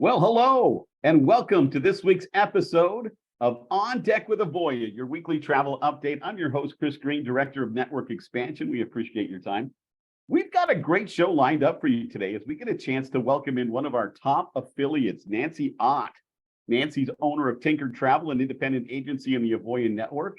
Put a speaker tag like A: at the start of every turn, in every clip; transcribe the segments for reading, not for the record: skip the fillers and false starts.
A: Well, hello, and welcome to this week's episode of On Deck with Avoya, your weekly travel update. I'm your host, Chris Greene, Director of Network Expansion. We appreciate your time. We've got a great show lined up for you today as we get a chance to welcome in one of our top affiliates, Nanci Ott. Nanci's owner of Tinker Travel, an independent agency in the Avoya Network.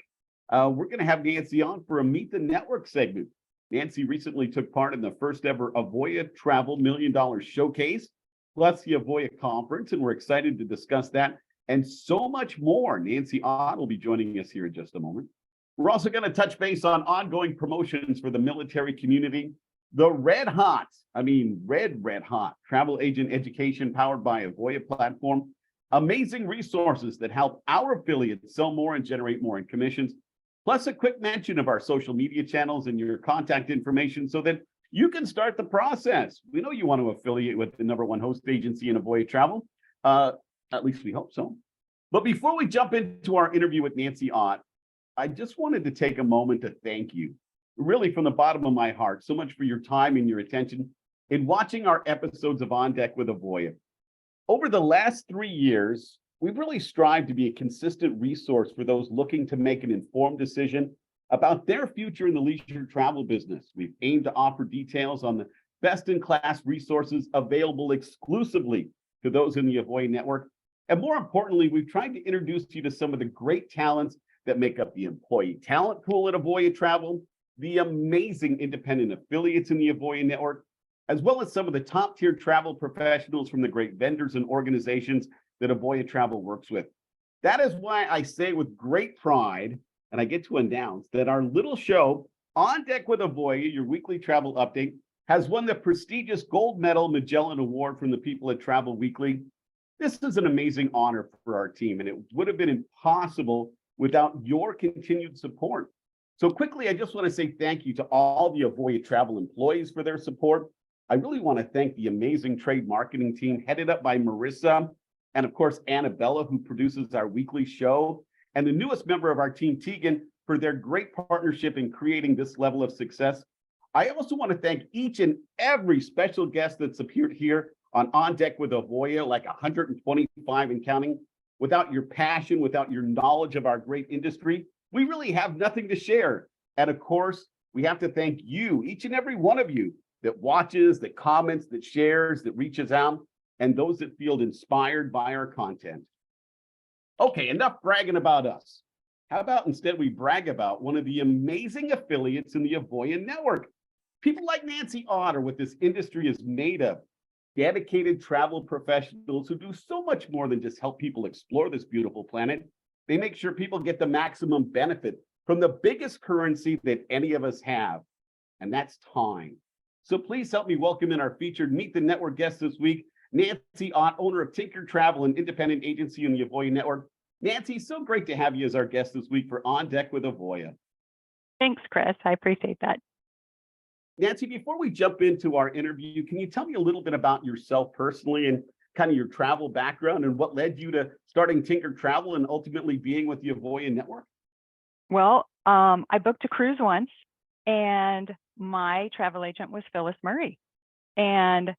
A: We're going to have Nanci on for a Meet the Network segment. Nanci recently took part in the first ever Avoya Travel $1 Million Showcase, plus the Avoya Conference, and we're excited to discuss that and so much more. Nanci Ott will be joining us here in just a moment. We're also going to touch base on ongoing promotions for the military community, the red hot travel agent education powered by Avoya platform, amazing resources that help our affiliates sell more and generate more in commissions, plus a quick mention of our social media channels and your contact information so that you can start the process. We know you want to affiliate with the #1 host agency in Avoya Travel. At least we hope so. But before we jump into our interview with Nanci Ott, I just wanted to take a moment to thank you, really from the bottom of my heart, so much for your time and your attention in watching our episodes of On Deck with Avoya. Over the last 3 years, we've really strived to be a consistent resource for those looking to make an informed decision about their future in the leisure travel business. We've aimed to offer details on the best-in-class resources available exclusively to those in the Avoya Network. And more importantly, we've tried to introduce you to some of the great talents that make up the employee talent pool at Avoya Travel, the amazing independent affiliates in the Avoya Network, as well as some of the top-tier travel professionals from the great vendors and organizations that Avoya Travel works with. That is why I say with great pride, and I get to announce that our little show, On Deck with Avoya, your weekly travel update, has won the prestigious Gold Medal Magellan Award from the people at Travel Weekly. This is an amazing honor for our team, and it would have been impossible without your continued support. So quickly, I just want to say thank you to all the Avoya Travel employees for their support. I really want to thank the amazing trade marketing team headed up by Marissa, and of course, Annabella, who produces our weekly show, and the newest member of our team, Tegan, for their great partnership in creating this level of success. I also want to thank each and every special guest that's appeared here on Deck with Avoya, like 125 and counting. Without your passion, without your knowledge of our great industry, we really have nothing to share. And of course, we have to thank you, each and every one of you that watches, that comments, that shares, that reaches out, and those that feel inspired by our content. Okay, enough bragging about us. How about instead we brag about one of the amazing affiliates in the Avoya Network? People like Nanci Ott are what this industry is made of. Dedicated travel professionals who do so much more than just help people explore this beautiful planet. They make sure people get the maximum benefit from the biggest currency that any of us have, and that's time. So please help me welcome in our featured Meet the Network guest this week, Nanci Ott, owner of Tinker Travel, an independent agency in the Avoya Network. Nanci, so great to have you as our guest this week for On Deck with Avoya.
B: Thanks, Chris. I appreciate that.
A: Nanci, before we jump into our interview, can you tell me a little bit about yourself personally and kind of your travel background and what led you to starting Tinker Travel and ultimately being with the Avoya Network?
B: Well, I booked a cruise once, and my travel agent was Phyllis Murray, and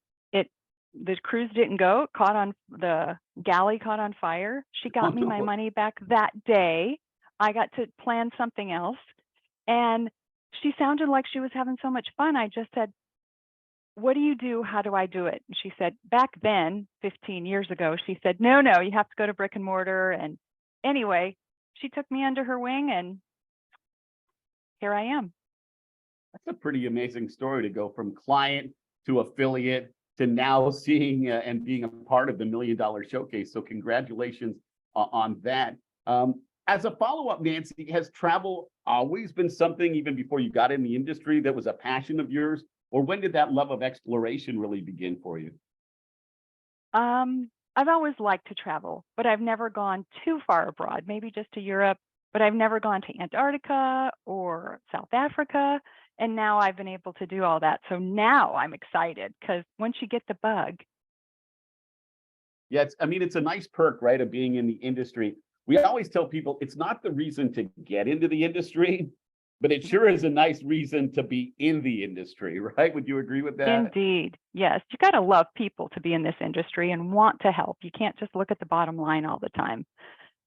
B: the cruise didn't go. The galley caught on fire. She got me my money back that day. I got to plan something else, and she sounded like she was having so much fun. I just said, "What do you do? How do I do it?" And she said, back then, 15 years ago, she said, no, you have to go to brick and mortar. And anyway, she took me under her wing, and here I am.
A: That's a pretty amazing story to go from client to affiliate to now seeing and being a part of the $1 Million Showcase. So congratulations on that. As a follow-up, Nanci, has travel always been something, even before you got in the industry, that was a passion of yours? Or when did that love of exploration really begin for you?
B: I've always liked to travel, but I've never gone too far abroad, maybe just to Europe, but I've never gone to Antarctica or South Africa. And now I've been able to do all that. So now I'm excited because once you get the bug.
A: Yeah, it's a nice perk, right, of being in the industry. We always tell people it's not the reason to get into the industry, But it sure is a nice reason to be in the industry, right? Would you agree with that?
B: Indeed. Yes. You got to love people to be in this industry and want to help. You can't just look at the bottom line all the time.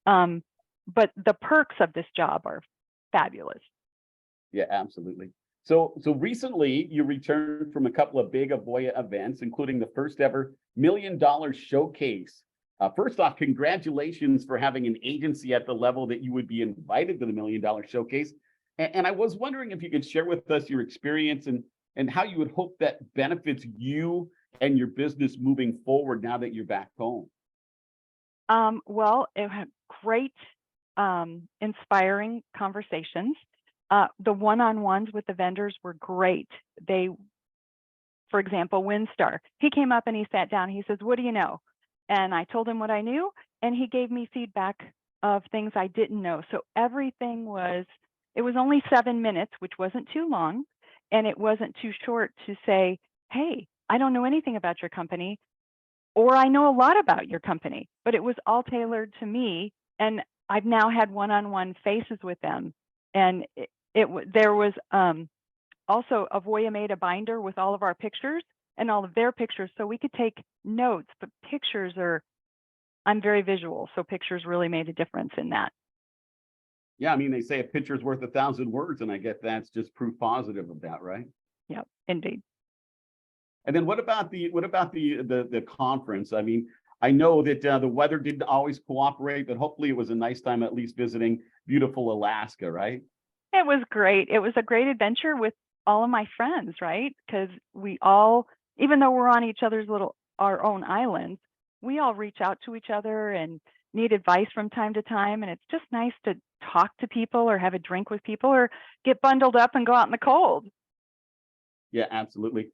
B: But the perks of this job are fabulous.
A: Yeah, absolutely. So recently you returned from a couple of big Avoya events, including the first ever $1 Million Showcase. First off, congratulations for having an agency at the level that you would be invited to the $1 Million Showcase. And I was wondering if you could share with us your experience and how you would hope that benefits you and your business moving forward now that you're back home.
B: Well, it had great, inspiring conversations. The one-on-ones with the vendors were great. For example, Windstar, he came up and he sat down. He says, "What do you know?" And I told him what I knew, and he gave me feedback of things I didn't know. So it was only 7 minutes, which wasn't too long, and it wasn't too short to say, "Hey, I don't know anything about your company," or "I know a lot about your company," but it was all tailored to me. And I've now had one-on-one faces with them. And there was also Avoya made a binder with all of our pictures and all of their pictures, so we could take notes, but I'm very visual, so pictures really made a difference in that.
A: Yeah, I mean, they say a picture's worth 1,000 words, and I get that's just proof positive of that, right?
B: Yep, indeed.
A: And then what about the conference? I mean, I know that the weather didn't always cooperate, but hopefully it was a nice time at least visiting beautiful Alaska, right?
B: It was great. It was a great adventure with all of my friends, right? Because we all, even though we're on our own islands, we all reach out to each other and need advice from time to time. And it's just nice to talk to people or have a drink with people or get bundled up and go out in the cold.
A: Yeah, absolutely.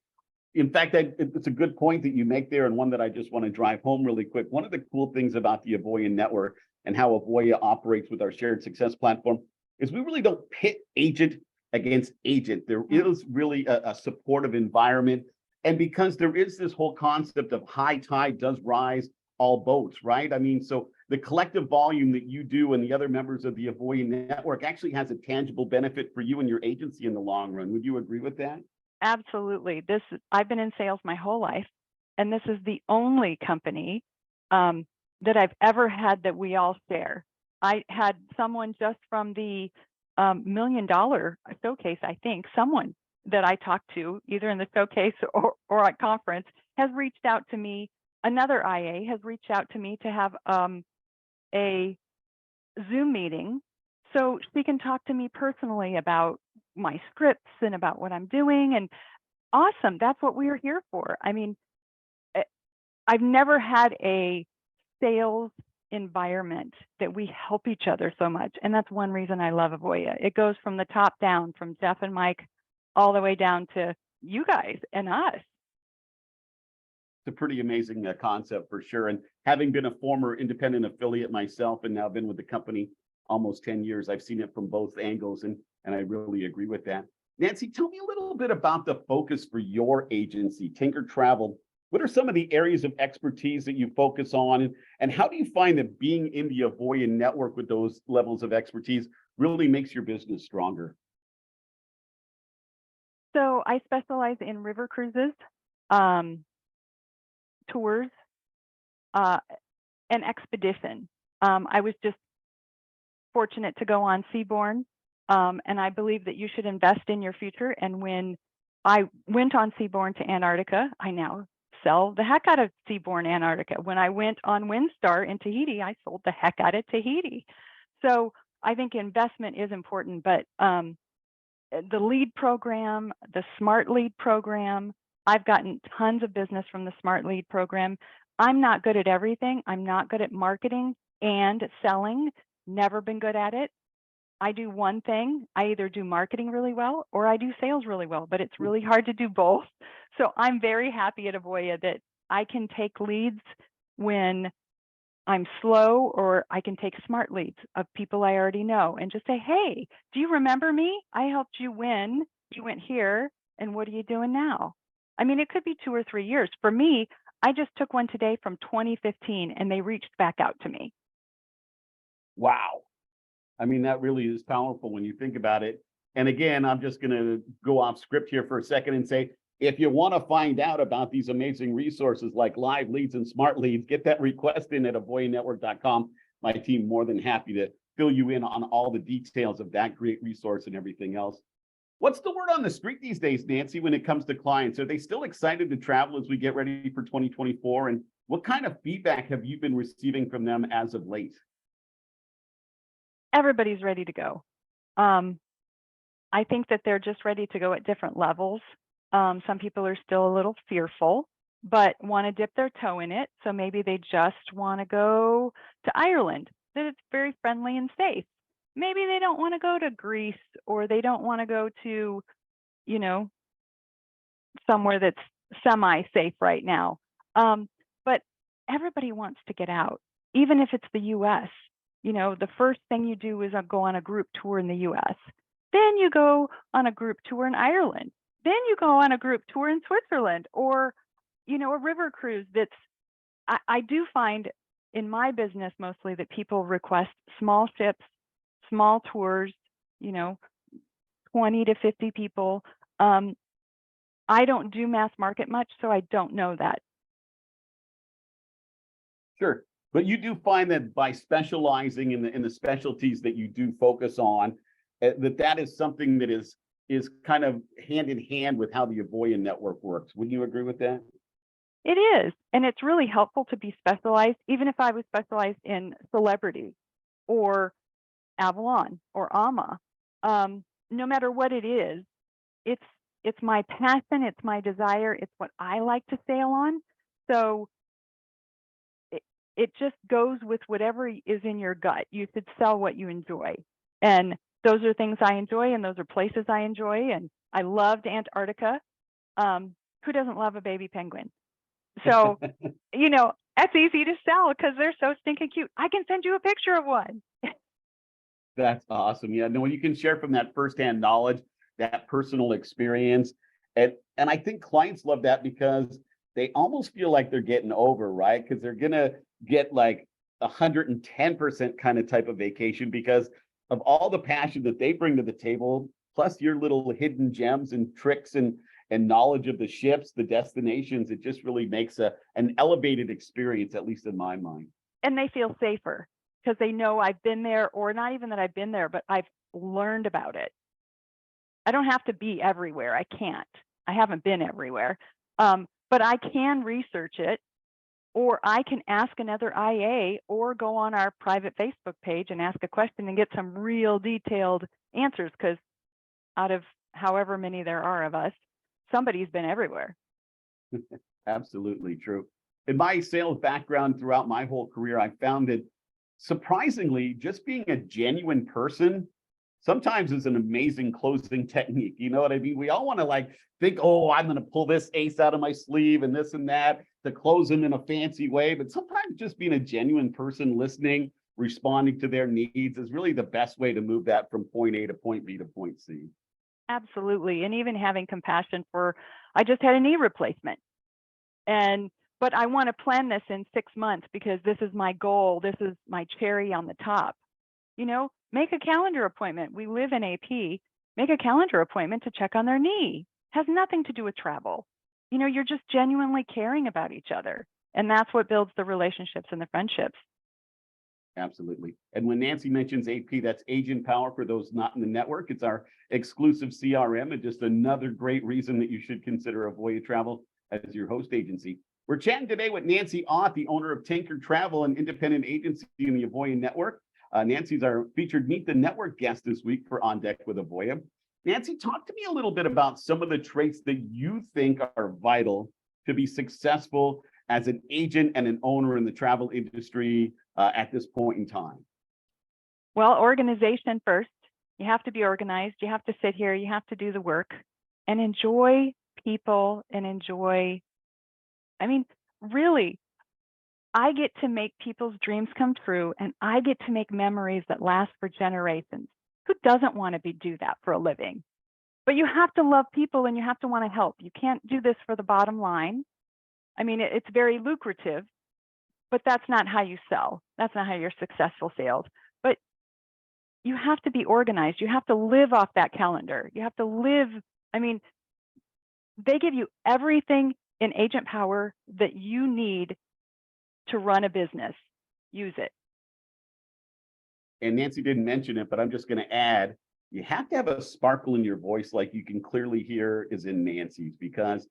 A: In fact, it's a good point that you make there, and one that I just want to drive home really quick. One of the cool things about the Avoya Network and how Avoya operates with our shared success platform is we really don't pit agent against agent. There is really a supportive environment. And because there is this whole concept of high tide does rise all boats, right? I mean, so the collective volume that you do and the other members of the Avoya Network actually has a tangible benefit for you and your agency in the long run. Would you agree with that?
B: Absolutely. I've been in sales my whole life, and this is the only company that I've ever had that we all share. I had someone just from the $1 Million Showcase, I think, someone that I talked to either in the showcase or at conference has reached out to me. Another IA has reached out to me to have a Zoom meeting so she can talk to me personally about my scripts and about what I'm doing. And awesome, that's what we are here for. I mean, I've never had a sales environment that we help each other so much. And that's one reason I love Avoya. It goes from the top down, from Jeff and Mike, all the way down to you guys and us.
A: It's a pretty amazing concept for sure. And having been a former independent affiliate myself and now been with the company almost 10 years, I've seen it from both angles, and I really agree with that. Nanci, tell me a little bit about the focus for your agency, Tinker Travel. What are some of the areas of expertise that you focus on, and how do you find that being in the Avoya network with those levels of expertise really makes your business stronger?
B: So I specialize in river cruises, tours, and expedition. I was just fortunate to go on Seabourn, and I believe that you should invest in your future. And when I went on Seabourn to Antarctica, I now sell the heck out of Seabourn Antarctica. When I went on Windstar in Tahiti, I sold the heck out of Tahiti. So I think investment is important, but the lead program, the smart lead program, I've gotten tons of business from the smart lead program. I'm not good at everything. I'm not good at marketing and selling, never been good at it. I do one thing. I either do marketing really well or I do sales really well, but it's really hard to do both. So I'm very happy at Avoya that I can take leads when I'm slow, or I can take smart leads of people I already know and just say, "Hey, do you remember me? I helped you when you went here, and what are you doing now?" I mean, it could be 2 or 3 years. For me, I just took one today from 2015 and they reached back out to me.
A: Wow. I mean, that really is powerful when you think about it. And again, I'm just going to go off script here for a second and say, if you want to find out about these amazing resources like live leads and smart leads, get that request in at avoyanetwork.com. My team more than happy to fill you in on all the details of that great resource and everything else. What's the word on the street these days, Nanci, when it comes to clients? Are they still excited to travel as we get ready for 2024? And what kind of feedback have you been receiving from them as of late?
B: Everybody's ready to go. I think that they're just ready to go at different levels. Some people are still a little fearful, but want to dip their toe in it. So maybe they just want to go to Ireland, that it's very friendly and safe. Maybe they don't want to go to Greece, or they don't want to go to, you know, somewhere that's semi-safe right now. But everybody wants to get out, even if it's the US. You know, the first thing you do is go on a group tour in the US. Then you go on a group tour in Ireland. Then you go on a group tour in Switzerland, or, you know, a river cruise. I do find in my business mostly that people request small ships, small tours, you know, 20 to 50 people. I don't do mass market much, so I don't know that.
A: Sure. But you do find that by specializing in the specialties that you do focus on, that is something that is kind of hand in hand with how the Avoya network works. Wouldn't you agree with that?
B: It is, and it's really helpful to be specialized, even if I was specialized in celebrity or Avalon or Alma. No matter what it is, it's my passion, it's my desire, it's what I like to sail on. So it just goes with whatever is in your gut. You should sell what you enjoy. And those are things I enjoy, and those are places I enjoy. And I loved Antarctica. Who doesn't love a baby penguin? So, you know, that's easy to sell because they're so stinking cute. I can send you a picture of one.
A: That's awesome. Yeah, no, you can share from that firsthand knowledge, that personal experience. And I think clients love that because they almost feel like they're getting over, right? Because they're gonna get like 110% kind of type of vacation because of all the passion that they bring to the table, plus your little hidden gems and tricks and knowledge of the ships, the destinations. It just really makes an elevated experience, at least in my mind.
B: And they feel safer because they know I've been there, or not even that I've been there, but I've learned about it. I don't have to be everywhere. I can't. I haven't been everywhere. But I can research it, or I can ask another IA, or go on our private Facebook page and ask a question and get some real detailed answers, because out of however many there are of us, somebody's been everywhere.
A: Absolutely true. In my sales background throughout my whole career, I found that surprisingly, just being a genuine person sometimes is an amazing closing technique. You know what I mean? We all want to like think, oh, I'm going to pull this ace out of my sleeve and this and that to close them in a fancy way. But sometimes just being a genuine person, listening, responding to their needs is really the best way to move that from point A to point B to point C.
B: Absolutely. And even having compassion for, I just had a knee replacement, but I want to plan this in 6 months because this is my goal. This is my cherry on the top. You know, make a calendar appointment. We live in AP. Make a calendar appointment to check on their knee. Has nothing to do with travel. You know, you're just genuinely caring about each other. And that's what builds the relationships and the friendships.
A: Absolutely. And when Nanci mentions AP, that's Agent Power for those not in the network. It's our exclusive CRM, and just another great reason that you should consider Avoya Travel as your host agency. We're chatting today with Nanci Ott, the owner of Tanker Travel, an independent agency in the Avoya Network. Nanci's our featured Meet the Network guest this week for On Deck with Avoya. Nanci, talk to me a little bit about some of the traits that you think are vital to be successful as an agent and an owner in the travel industry at this point in time.
B: Well, organization first. You have to be organized. You have to sit here. You have to do the work and enjoy people and enjoy. I mean, really, I get to make people's dreams come true, and I get to make memories that last for generations. Who doesn't want to do that for a living? But you have to love people and you have to want to help. You can't do this for the bottom line. I mean, it's very lucrative, but that's not how you sell. That's not how you're successful sales. But you have to be organized. You have to live off that calendar. You have to live. I mean, they give you everything in Agent Power that you need to run a business. Use it.
A: And Nanci didn't mention it, but I'm just going to add, you have to have a sparkle in your voice, like you can clearly hear is in Nanci's, because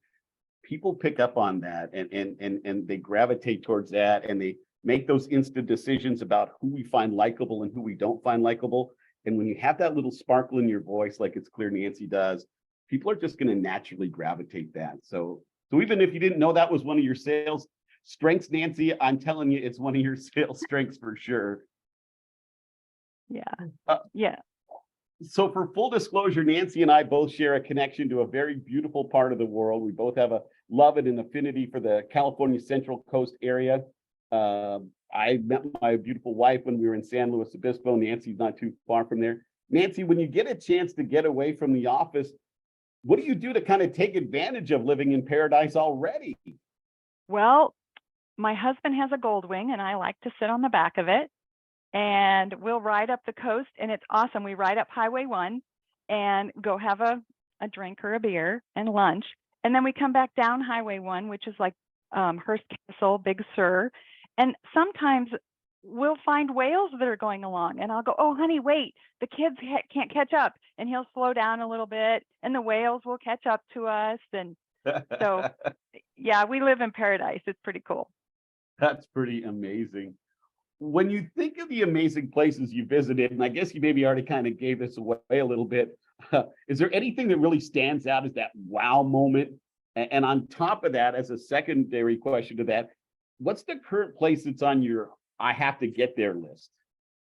A: people pick up on that and they gravitate towards that, and they make those instant decisions about who we find likable and who we don't find likable. And when you have that little sparkle in your voice, like it's clear Nanci does, people are just going to naturally gravitate that. So even if you didn't know that was one of your sales strengths, Nanci, I'm telling you, it's one of your sales strengths for sure.
B: Yeah. Yeah.
A: So for full disclosure, Nanci and I both share a connection to a very beautiful part of the world. We both have a love and an affinity for the California Central Coast area. I met my beautiful wife when we were in San Luis Obispo. Nanci's not too far from there. Nanci, when you get a chance to get away from the office, what do you do to kind of take advantage of living in paradise already?
B: Well, my husband has a Goldwing, and I like to sit on the back of it. And we'll ride up the coast, and it's awesome. We ride up Highway 1 and go have a drink or a beer and lunch. And then we come back down Highway 1, which is like Hearst Castle, Big Sur. And sometimes we'll find whales that are going along, and I'll go, oh, honey, wait, the kids can't catch up. And he'll slow down a little bit, and the whales will catch up to us. And so, yeah, we live in paradise. It's pretty cool.
A: That's pretty amazing. When you think of the amazing places you visited, and I guess you maybe already kind of gave this away a little bit, is there anything that really stands out as that wow moment? And on top of that, as a secondary question to that, what's the current place that's on your I have to get there list?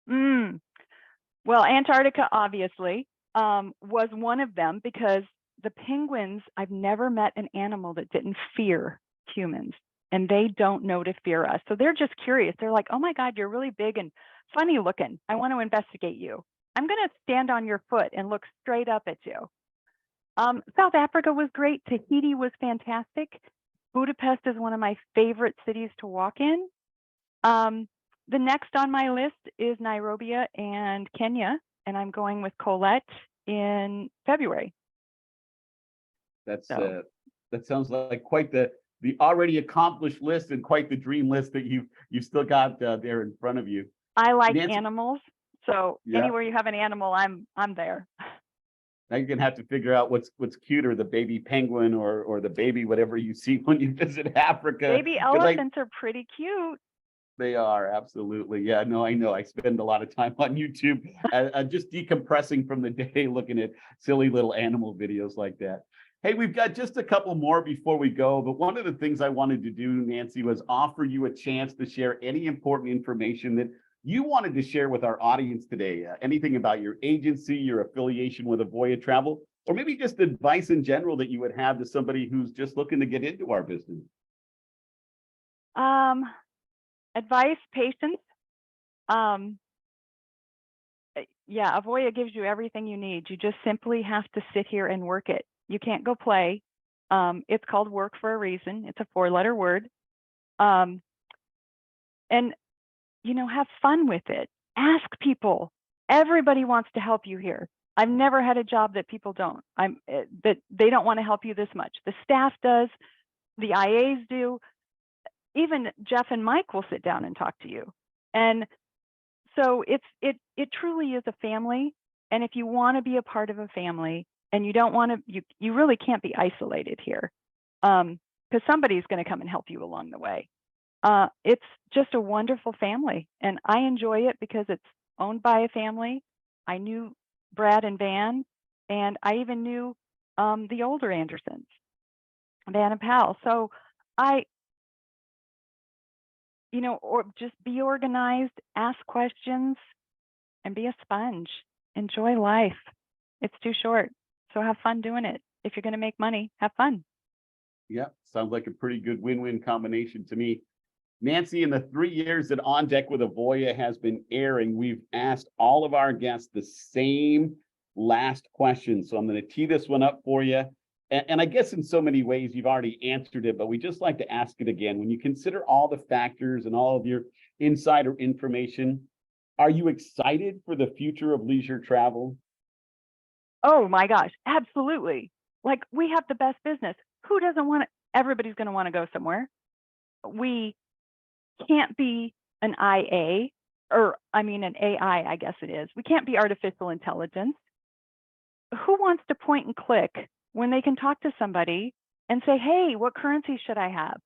B: Well, Antarctica, obviously, was one of them, because the penguins, I've never met an animal that didn't fear humans. And they don't know to fear us. So they're just curious. They're like, oh my God, you're really big and funny looking. I want to investigate you. I'm going to stand on your foot and look straight up at you. South Africa was great. Tahiti was fantastic. Budapest is one of my favorite cities to walk in. The next on my list is Nairobi and Kenya. And I'm going with Colette in February.
A: That sounds like quite the already accomplished list, and quite the dream list that you've still got there in front of you.
B: I like animals, so anywhere you have an animal, I'm there.
A: Now you're gonna have to figure out what's cuter, the baby penguin or the baby whatever you see when you visit Africa.
B: Baby elephants are pretty cute.
A: They are, absolutely. Yeah, no, I know. I spend a lot of time on YouTube just decompressing from the day, looking at silly little animal videos like that. Hey, we've got just a couple more before we go, but one of the things I wanted to do, Nanci, was offer you a chance to share any important information that you wanted to share with our audience today. Anything about your agency, your affiliation with Avoya Travel, or maybe just advice in general that you would have to somebody who's just looking to get into our business.
B: Advice, patience. Yeah, Avoya gives you everything you need. You just simply have to sit here and work it. You can't go play. It's called work for a reason. It's a 4-letter word. And, have fun with it. Ask people. Everybody wants to help you here. I've never had a job that people don't. That they don't want to help you this much. The staff does. The IAs do. Even Jeff and Mike will sit down and talk to you. And so it truly is a family. And if you want to be a part of a family, and you don't want to, you really can't be isolated here, because somebody's going to come and help you along the way. It's just a wonderful family, and I enjoy it because it's owned by a family. I knew Brad and Van, and I even knew the older Andersons, Van and Pal. So or just be organized, ask questions, and be a sponge. Enjoy life. It's too short. So have fun doing it. If you're going to make money, have fun.
A: Yeah, sounds like a pretty good win-win combination to me. Nanci, in the 3 years that On Deck with Avoya has been airing, we've asked all of our guests the same last question. So I'm going to tee this one up for you. And I guess in so many ways you've already answered it, but we just like to ask it again. When you consider all the factors and all of your insider information, Are you excited for the future of leisure travel?
B: Oh my gosh, absolutely. Like we have the best business. Who doesn't want to? Everybody's going to want to go somewhere. We can't be an IA, or I mean an AI, I guess it is. We can't be artificial intelligence. Who wants to point and click when they can talk to somebody and say, hey, what currency should I have?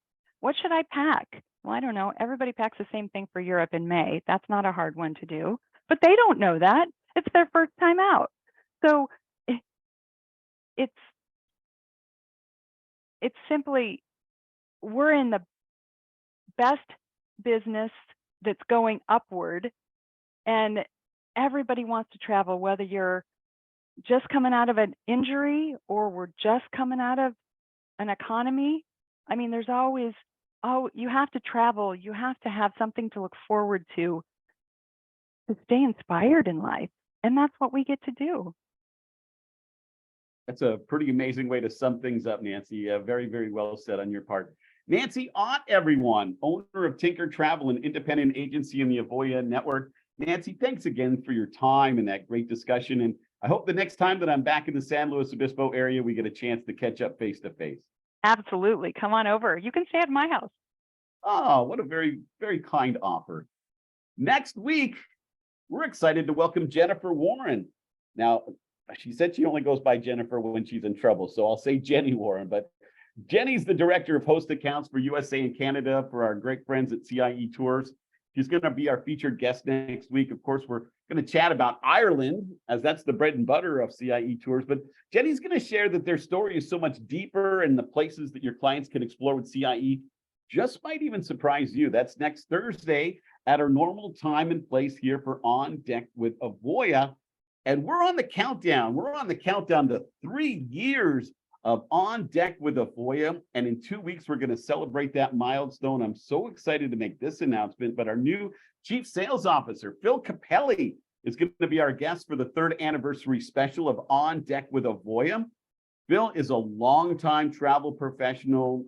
B: What should I pack? Well, I don't know. Everybody packs the same thing for Europe in May. That's not a hard one to do, but they don't know that. It's their first time out. So it's simply, we're in the best business that's going upward, and everybody wants to travel, whether you're just coming out of an injury or we're just coming out of an economy. I mean, there's always, oh, you have to travel. You have to have something to look forward to stay inspired in life. And that's what we get to do.
A: That's a pretty amazing way to sum things up, Nancy. Very, very well said on your part. Nanci Ott, everyone, owner of Tinker Travel, an independent agency in the Avoya Network. Nanci, thanks again for your time and that great discussion. And I hope the next time that I'm back in the San Luis Obispo area, we get a chance to catch up face to face.
B: Absolutely. Come on over. You can stay at my house.
A: Oh, what a very, very kind offer. Next week, we're excited to welcome Jennifer Warren. Now, she said she only goes by Jennifer when she's in trouble, so I'll say Jenny Warren, but Jenny's the director of host accounts for USA and Canada for our great friends at CIE Tours. She's going to be our featured guest next week. Of course, we're going to chat about Ireland, as that's the bread and butter of CIE Tours, but Jenny's going to share that their story is so much deeper, and the places that your clients can explore with CIE just might even surprise you. That's next Thursday at our normal time and place here for On Deck with Avoya. And we're on the countdown. We're on the countdown to 3 years of On Deck with Avoya. And in 2 weeks, we're going to celebrate that milestone. I'm so excited to make this announcement, but our new Chief Sales Officer, Phil Capelli, is going to be our guest for the 3rd anniversary special of On Deck with Avoya. Phil is a longtime travel professional.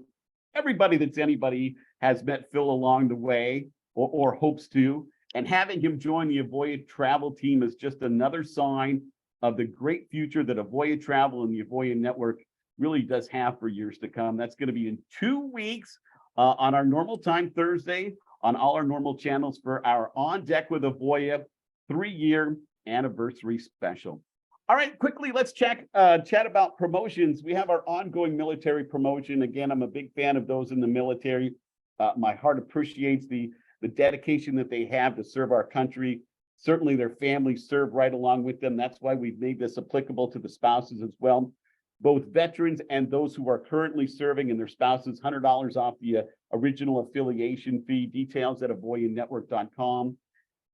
A: Everybody that's anybody has met Phil along the way or hopes to. And having him join the Avoya travel team is just another sign of the great future that Avoya Travel and the Avoya Network really does have for years to come. That's going to be in 2 weeks on our normal time, Thursday, on all our normal channels for our On Deck with Avoya 3-year anniversary special. All right, quickly, let's chat about promotions. We have our ongoing military promotion. Again, I'm a big fan of those in the military. My heart appreciates the dedication that they have to serve our country. Certainly their families serve right along with them. That's why we've made this applicable to the spouses as well. Both veterans and those who are currently serving and their spouses, $100 off the original affiliation fee. Details at avoyanetwork.com.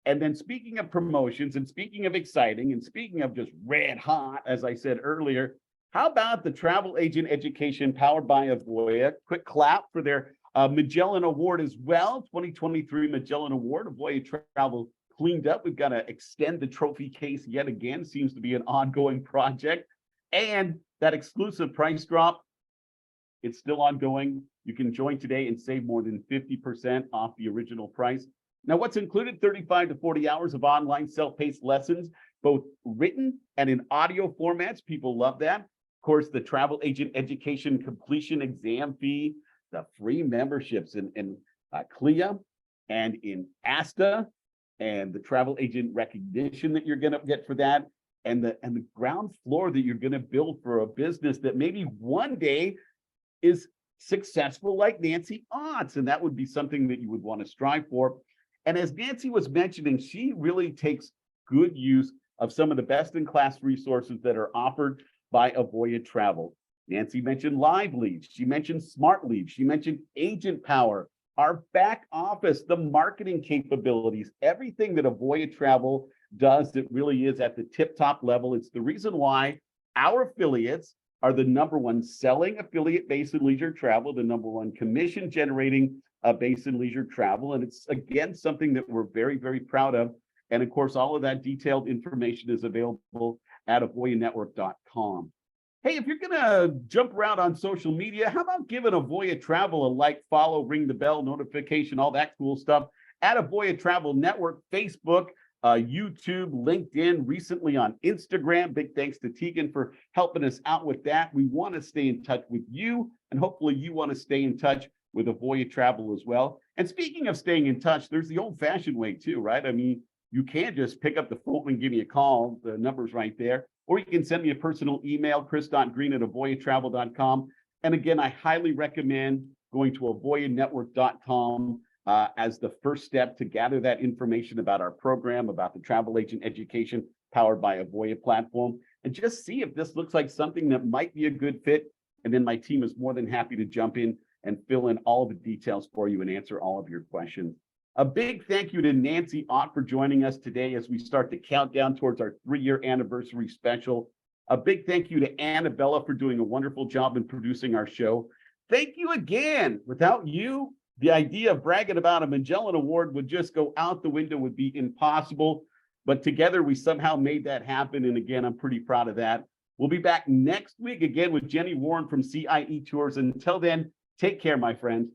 A: And then speaking of promotions and speaking of exciting and speaking of just red hot, as I said earlier, how about the travel agent education powered by Avoya? Quick clap for their Magellan Award as well, 2023 Magellan Award. Avoya Travel cleaned up. We've got to extend the trophy case yet again. Seems to be an ongoing project. And that exclusive price drop, it's still ongoing. You can join today and save more than 50% off the original price. Now, what's included? 35 to 40 hours of online self-paced lessons, both written and in audio formats. People love that. Of course, the travel agent education completion exam fee, the free memberships in CLIA and in ASTA, and the travel agent recognition that you're going to get for that, and the ground floor that you're going to build for a business that maybe one day is successful like Nanci Ott's, and that would be something that you would want to strive for. And as Nanci was mentioning, she really takes good use of some of the best-in-class resources that are offered by Avoya Travel. Nanci mentioned live leads. She mentioned smart leads. She mentioned agent power, our back office, the marketing capabilities, everything that Avoya Travel does that really is at the tip-top level. It's the reason why our affiliates are the #1 selling affiliate based in leisure travel, the #1 commission generating based in leisure travel. And it's, again, something that we're very, very proud of. And of course, all of that detailed information is available at avoyanetwork.com. Hey, if you're going to jump around on social media, how about giving Avoya Travel a like, follow, ring the bell, notification, all that cool stuff at Avoya Travel Network, Facebook, YouTube, LinkedIn, recently on Instagram. Big thanks to Tegan for helping us out with that. We want to stay in touch with you, and hopefully you want to stay in touch with Avoya Travel as well. And speaking of staying in touch, there's the old-fashioned way too, right? I mean, you can just pick up the phone and give me a call. The number's right there. Or you can send me a personal email, chris.greene@avoyatravel.com. And again, I highly recommend going to avoyanetwork.com as the first step to gather that information about our program, about the travel agent education powered by Avoya platform, and just see if this looks like something that might be a good fit. And then my team is more than happy to jump in and fill in all of the details for you and answer all of your questions. A big thank you to Nanci Ott for joining us today as we start to count down towards our 3-year anniversary special. A big thank you to Annabella for doing a wonderful job in producing our show. Thank you again. Without you, the idea of bragging about a Magellan Award would just go out the window, would be impossible. But together we somehow made that happen. And again, I'm pretty proud of that. We'll be back next week again with Jenny Warren from CIE Tours. Until then, take care, my friends.